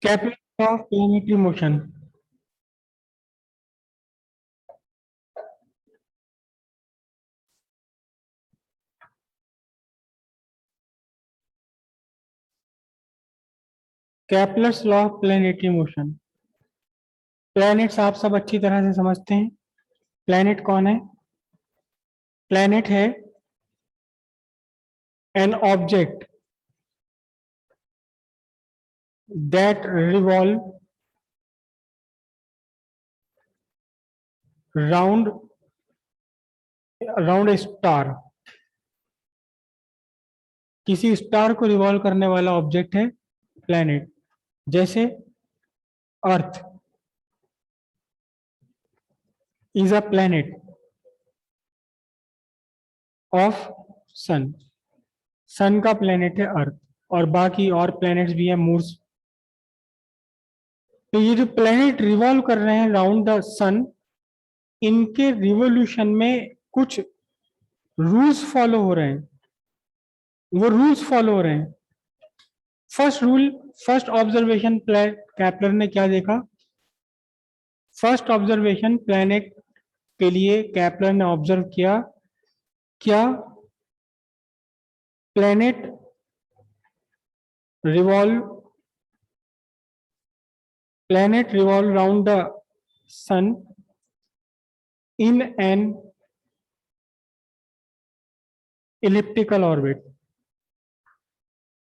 Kepler's law of planetary motion. Kepler's law of planetary motion. Planets आप सब अच्छी तरह से समझते हैं। प्लैनेट कौन है? प्लैनेट है an object that revolve round round a star. किसी स्टार को रिवॉल्व करने वाला ऑब्जेक्ट है प्लैनेट। जैसे earth is a planet of sun. Sun का प्लैनेट है अर्थ, और बाकी और प्लैनेट्स भी हैं, मून्स। तो ये जो प्लैनेट रिवॉल्व कर रहे हैं राउंड द सन, इनके रिवोल्यूशन में कुछ रूल्स फॉलो हो रहे हैं। वो रूल्स फॉलो हो रहे हैं। फर्स्ट रूल, फर्स्ट ऑब्जर्वेशन कैपलर ने क्या देखा? फर्स्ट ऑब्जर्वेशन प्लैनेट के लिए कैपलर ने ऑब्जर्व किया, क्या planet revolve round the sun in an elliptical orbit.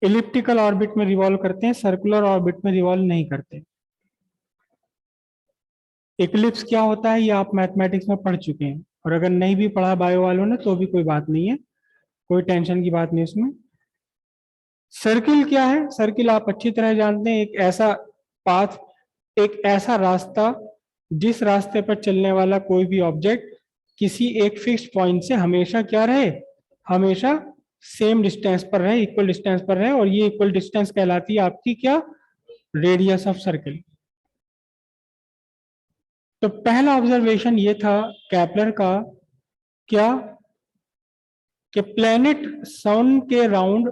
Elliptical orbit में रिवॉल्व करते हैं, सर्कुलर ऑर्बिट में रिवॉल्व नहीं करते। इक्लिप्स क्या होता है ये आप मैथमेटिक्स में पढ़ चुके हैं, और अगर नहीं भी पढ़ा बायो वालों ने तो भी कोई बात नहीं है, कोई टेंशन की बात नहीं उसमें। सर्किल क्या है? सर्किल आप अच्छी तरह जानते हैं, एक ऐसा पाथ, एक ऐसा रास्ता जिस रास्ते पर चलने वाला कोई भी ऑब्जेक्ट किसी एक फिक्स पॉइंट से हमेशा क्या रहे, हमेशा सेम डिस्टेंस पर रहे, इक्वल डिस्टेंस पर रहे, और ये इक्वल डिस्टेंस कहलाती है आपकी क्या? Radius of circle. तो पहला ऑब्जर्वेशन ये था कैपलर का, क्या कि प्लैनेट सन के राउंड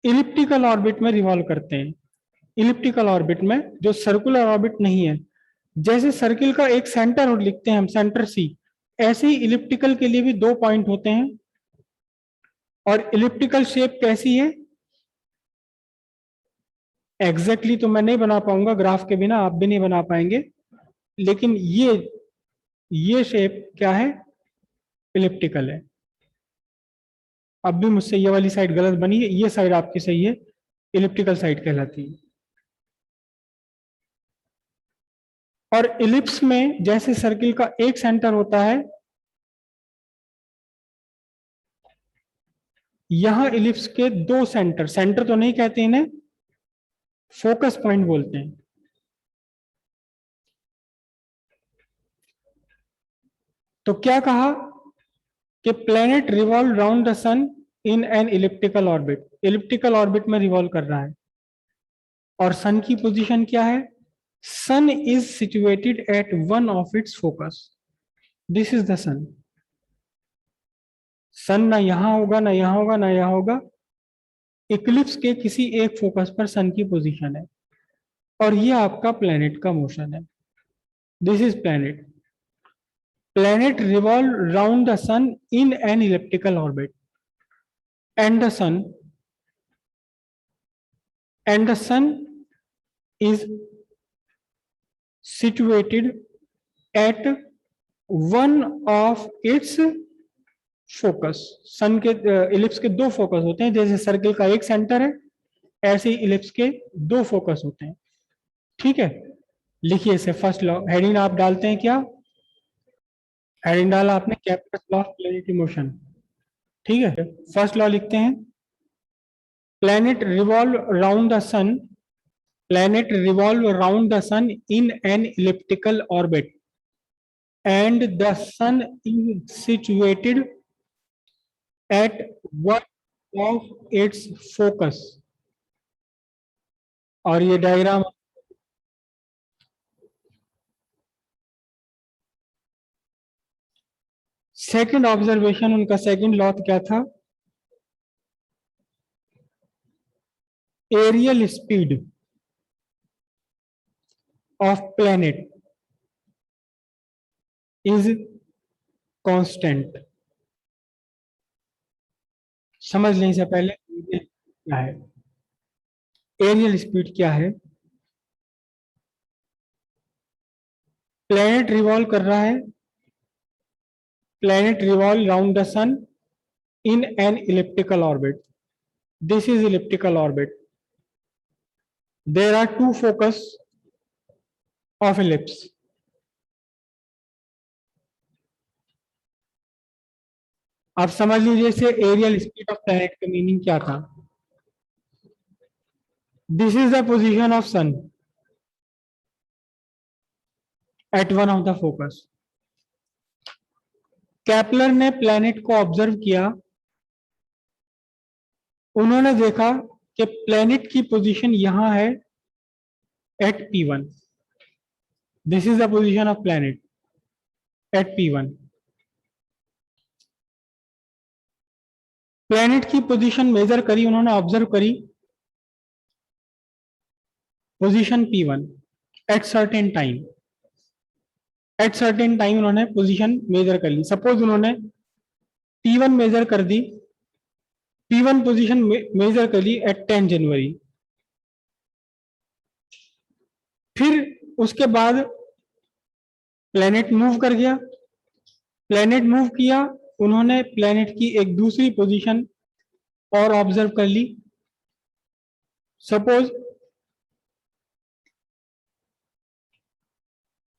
इलिप्टिकल ऑर्बिट में रिवॉल्व करते हैं। इलिप्टिकल ऑर्बिट में, जो सर्कुलर ऑर्बिट नहीं है। जैसे सर्किल का एक सेंटर लिखते हैं हम, सेंटर सी, ऐसे ही इलिप्टिकल के लिए भी दो पॉइंट होते हैं। और इलिप्टिकल शेप कैसी है? एग्जैक्टली तो मैं नहीं बना पाऊंगा ग्राफ के बिना, आप भी नहीं बना पाएंगे, लेकिन ये शेप क्या है? इलिप्टिकल है। अब भी मुझसे ये वाली साइड गलत बनी है, ये साइड आपकी सही है, इलिप्टिकल साइड कहलाती है। और इलिप्स में जैसे सर्किल का एक सेंटर होता है, यहां इलिप्स के दो सेंटर, सेंटर तो नहीं कहते इन्हें, फोकस पॉइंट बोलते हैं। तो क्या कहा कि planet revolve round the sun in an elliptical orbit. Elliptical orbit में रिवॉल्व कर रहा है, और सन की पोजीशन क्या है? Sun is situated at one of its focus. This is the sun. Sun ना यहां होगा, ना यहां होगा, ना यहां होगा, इक्लिप्स के किसी एक फोकस पर सन की पोजीशन है, और ये आपका प्लेनेट का मोशन है। This is planet. Planet revolve round the sun in an elliptical orbit, and the sun is situated at one of its focus. Sun के इलिप्स के दो फोकस होते हैं, जैसे सर्किल का एक सेंटर है, ऐसे ही इलिप्स के दो फोकस होते हैं। ठीक है, लिखिए इसे फर्स्ट लॉ। हेडिंग आप डालते हैं क्या? हेडिंग डाला आपने, Kepler's law of planetary motion. ठीक है, फर्स्ट लॉ लिखते हैं, planet revolve round the sun, planet revolve around the sun in an elliptical orbit, and the sun is situated at one of its focus। और ये diagram, second observation, उनका second law क्या था? Areal speed of planet is constant. समझ लें इससे पहले क्या है एरियल स्पीड क्या है. प्लेनेट रिवॉल्व कर रहा है. Planet revolve round the sun in an elliptical orbit. This is elliptical orbit. There are two focus of ellipse. आप समझ लीजिए से एरियल स्पीड ऑफ प्लैनेट का मीनिंग क्या था. This is the position of sun at one of the focus. Kepler ने planet को observe किया. उन्होंने देखा कि प्लैनेट की पोजीशन यहां है at P1. This is the position of planet at P1. Planet की पोजीशन मेजर करी उन्होंने, ऑब्जर्व करी position P1 at certain time. At certain time उन्होंने पोजीशन मेजर कर ली. सपोज उन्होंने P1 मेजर कर दी. P1 पोजीशन मेजर कर ली एट 10 जनवरी. फिर उसके बाद प्लैनेट मूव कर गया. प्लैनेट मूव किया. उन्होंने प्लैनेट की एक दूसरी पोजीशन और ऑब्जर्व कर ली. सपोज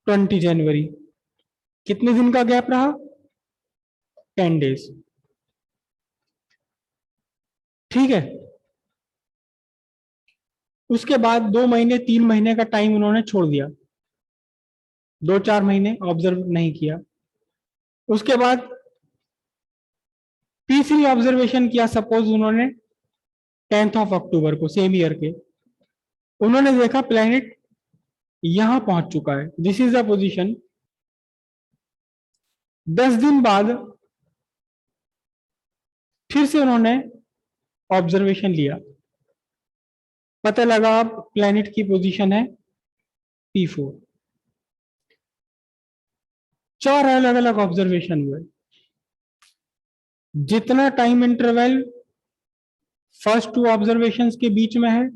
20 जनवरी. कितने दिन का गैप रहा? 10 डेज. ठीक है. उसके बाद 2 महीने 3 महीने का टाइम उन्होंने छोड़ दिया. 2-4 महीने ऑब्जर्व नहीं किया. उसके बाद तीसरी ऑब्जर्वेशन किया. सपोज उन्होंने 10th ऑफ अक्टूबर को सेम ईयर के. उन्होंने देखा प्लैनेट यहां पहुंच चुका है. This is the position. 10 दिन बाद फिर से उन्होंने ऑब्जर्वेशन लिया. पता लगा अब प्लैनेट की पोजीशन है P4. 4 अलग अलग ऑब्जर्वेशन हुए. जितना टाइम इंटरवल फर्स्ट 2 ऑब्जर्वेशंस के बीच में है,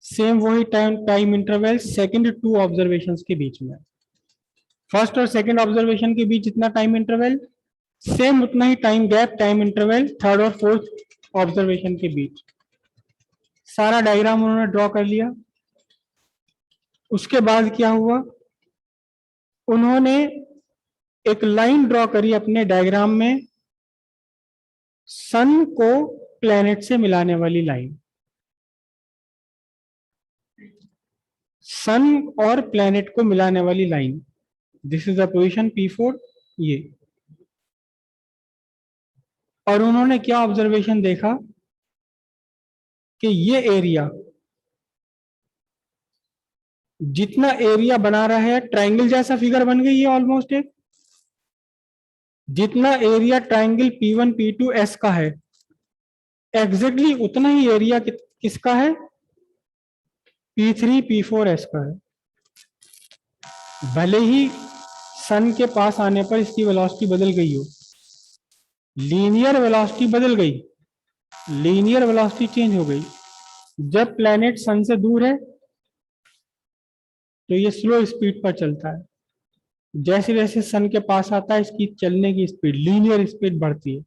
सेम वही टाइम इंटरवल सेकंड 2 ऑब्जर्वेशंस के बीच में. फर्स्ट और सेकंड ऑब्जर्वेशन के बीच जितना टाइम इंटरवल, सेम उतना ही time gap time interval third और फोर्थ ऑब्जर्वेशन के बीच. सारा डायग्राम उन्होंने ड्रॉ कर लिया. उसके बाद क्या हुआ, उन्होंने एक लाइन ड्रॉ करी अपने डायग्राम में, सन को प्लैनेट से मिलाने वाली लाइन. सन और प्लैनेट को मिलाने वाली line. This is the position P4 ये. और उन्होंने क्या ऑब्जर्वेशन देखा कि ये एरिया, जितना एरिया बना रहा है ट्रायंगल जैसा फिगर बन गई है ऑलमोस्ट एक. जितना area triangle P1 P2 S का है, एग्जैक्टली उतना ही एरिया किसका है? P3 P4 S का है. भले ही सन के पास आने पर इसकी वेलोसिटी बदल गई हो, लीनियर वेलोसिटी बदल गई, लीनियर वेलोसिटी चेंज हो गई. जब प्लैनेट सन से दूर है तो ये स्लो स्पीड पर चलता है. जैसे जैसे सन के पास आता है इसकी चलने की स्पीड, लीनियर स्पीड बढ़ती है.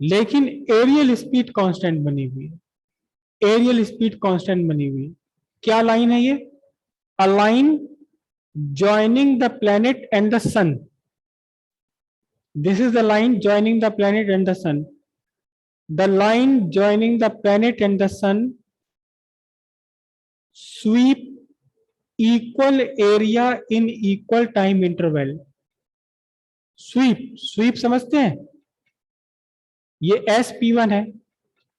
लेकिन एरियल स्पीड कांस्टेंट बनी हुई है. एरियल स्पीड कांस्टेंट बनी हुई है. क्या लाइन है ये? A line joining the planet and the sun. This is the line joining the planet and the sun. The line joining the planet and the sun sweep equal area in equal time interval. Sweep समझते हैं? ये SP1 है,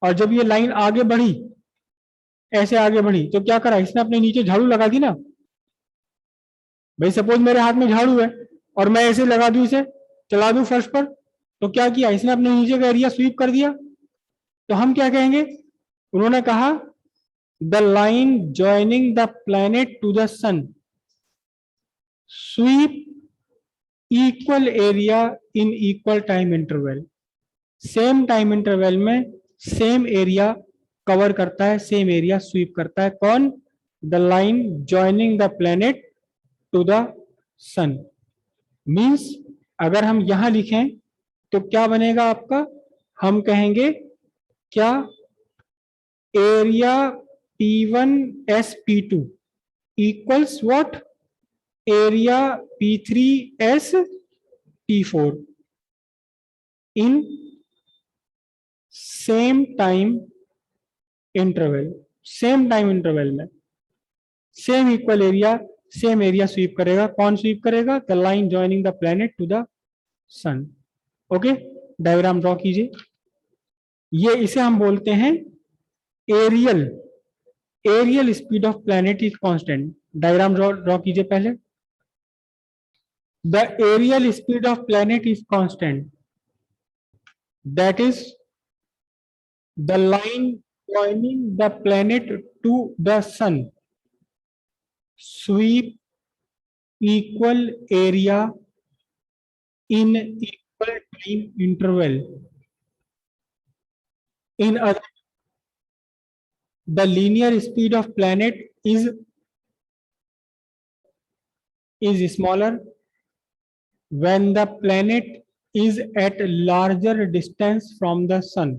और जब ये line आगे बढ़ी, ऐसे आगे बढ़ी, तो क्या करा इसने? अपने नीचे झाड़ू लगा दी ना भाई. सपोज मेरे हाथ में झाड़ू है और मैं ऐसे लगा दूं, इसे चला दूं फर्श पर, तो क्या किया इसने? अपने नीचे का एरिया स्वीप कर दिया. तो हम क्या कहेंगे? उन्होंने कहा the line joining the planet to the sun sweep equal area in equal time interval. Same time interval में सेम एरिया कवर करता है, सेम एरिया स्वीप करता है. कौन? The line joining the planet to the sun. Means अगर हम यहां लिखें तो क्या बनेगा आपका? हम कहेंगे क्या? Area P1 S P2 equals what? Area P3 S P4 in same time interval. Same time interval में same equal area, same area sweep करेगा. कौन स्वीप करेगा? The line joining the planet to the sun. Okay, diagram draw कीजिए. ये इसे हम बोलते हैं areal. Areal speed of planet is constant. Diagram draw कीजिए पहले. The areal speed of planet is constant. That is the line joining the planet to the sun sweep equal area in equal time interval. In other, the linear speed of planet is smaller when the planet is at larger distance from the sun,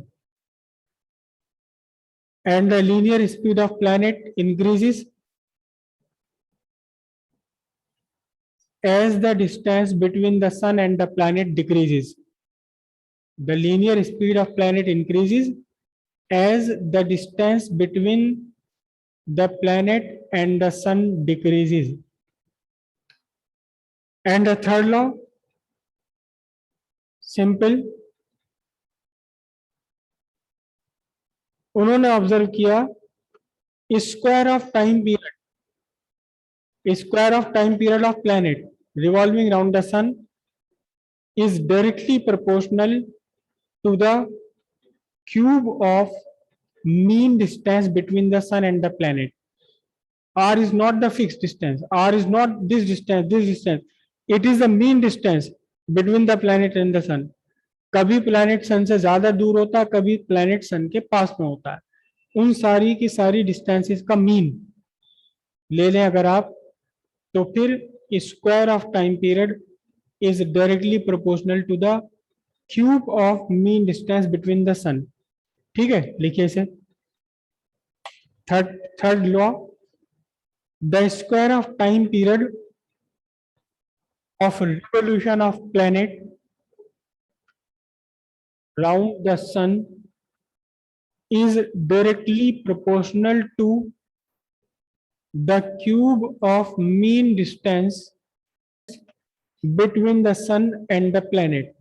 and the linear speed of planet increases as the distance between the sun and the planet decreases. The linear speed of planet increases as the distance between the planet and the sun decreases. And the third law, simple. उन्होंने observe किया square of time period of planet revolving around the sun is directly proportional to the cube of mean distance between the sun and the planet. R is not the fixed distance. R is not this distance. It is the mean distance between the planet and the sun. कभी planet सन से ज्यादा दूर होता है, कभी planet सन के पास में होता है. उन सारी की सारी डिस्टेंसेस का मीन ले लें अगर आप, तो फिर square of time period is directly proportional to the cube of mean distance between the sun. ठीक है, लिखिए इसे. Third law, the square of time period of revolution of planet round the sun is directly proportional to the cube of mean distance between the sun and the planet.